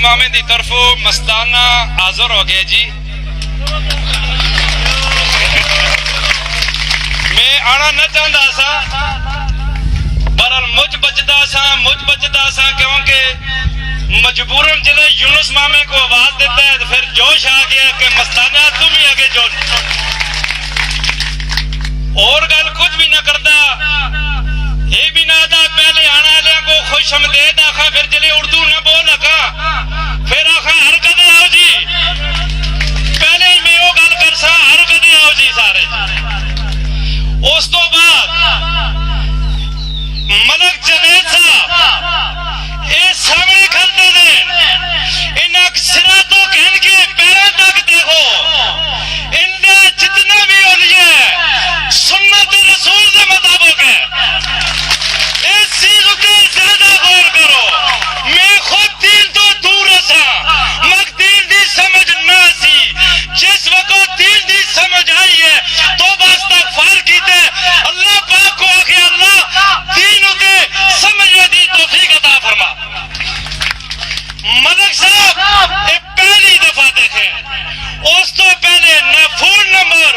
मामे की तरफों मस्ताना हाजिर हो गया जी। मैं आना न चाहता सा पर मुझ बचता सा क्योंकि मजबूरन जिले यूनुस मामे को आवाज देता है तो फिर जोश आ गया कि मस्ताना तुम ही आगे जोश। और गल कुछ भी ना करता, ये भी ना था पहले आने वाले को खुश आमदेद आखा, फिर जिले उर्दू न बोल आखा, फिर आखा हर कदे आओ जी। पहले ही मैं वो गल कर सा हर कदे आओ जी सारे। उस तो बाद मलक जनेद साहब ये सामने खड़े थे, इन सिरा तो कहन के पैरों तक देखो, इनका जितना भी हो लिया सुन्नत रसूल के मुताबिक है। इस चीज पे ज्यादा गौर करो। मैं खुद दीन तो दूर सा मगर दीन की समझ ना सी, जिस वक्त दीन की समझ आई है तो बस तक फार की थे अल्लाह पाक को आखे अल्लाह दीन उते समझने की तौफीक अता फरमा। मलक साहब ये पहली दफा देखे, उस तो पहले न फोन नंबर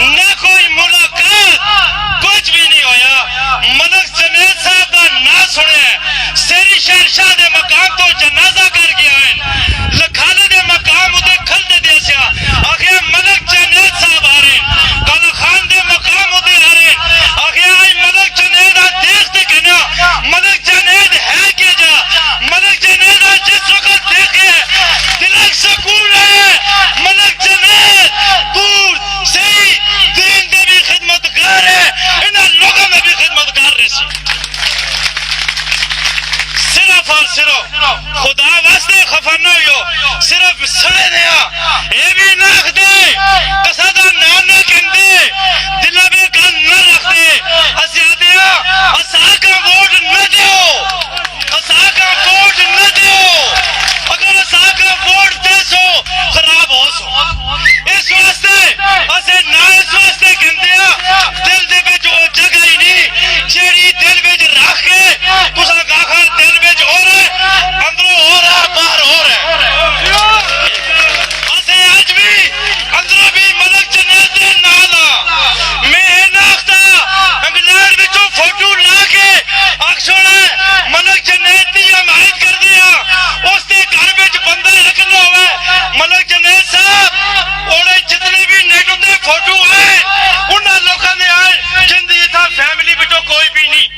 न कोई मुलाकात कुछ भी नहीं होया। मलक जनेद साहब का ना सुने शेरी शहशाह दे मकाम तो जनाजा करके आए, लखाले दे मकाम उते खल दे दिया आखिर मलक जनेद साहब आ रहे, काला खान दे मकाम उते आ रहे, आखिर आज मलक जनेद देखते कहना मलक जनेद है के जा। मलक जनेद जिस वक्त देखे दिलक सुकून है, मलक जनेद दूर सही दीन के भी खिदमतगार है, इन लोगों में भी खिदमतगार रहे। सिर्फ और सिर्फ खुदा वास्ते खफा न हो, सिर्फ सड़े दिया ये भी नाख दे कसादा नाना कहते दिला में गल न रखते असा दिया असा का वोट न दो, असा का वोट न दो। अगर असा का वोट दे सो खराब हो सो, इस वास्ते असे ना इस वास्ते कहते दिल दे विच ओ जगह ही नहीं जेड़ी दिल विच रख के तुसा गाखा दिल विच हो रहा अंदरों हो रहा बाहर हो रहा। असे आज भी अंदरों भी मलक जनेद दे नाल मैं नाखता इंग्लैंड विचों फोटो ला के अक्सोना मलक जनेद की हमायत कर दिया, उसके घर विच बंदा रखना हुआ मलक जनेद साहब ओने जितने भी नेट उत्ते फोटो आए उन्हां लोकां दे आए जिंदी इत्थां फैमिली विचों कोई भी नहीं।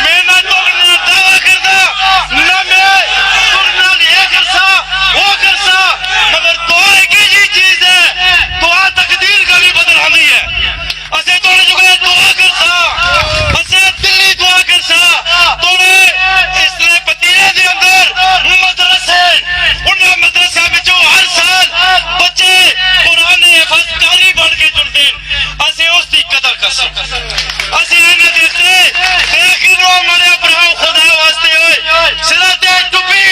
मैं ना तुरना दावा करदा ना मैं तुरना ये करसा वो करसा, मगर दुआ एक ही चीज है, दुआ तकदीर का भी बदलानी है। असे तोड़े जुगे दुआ करसा, असे दिल्ली दुआ करसा तोड़े इसलिए पतीले दे अंदर मदरसे उन्हां मदरसा विचों हर साल बच्चे कुरान हिफज कारी बन के जुड़ते, असे उसकी कदर करसा। असे ना देखते देख लो मरे भराओ खुदा वास्ते होए सिरा ते टुपी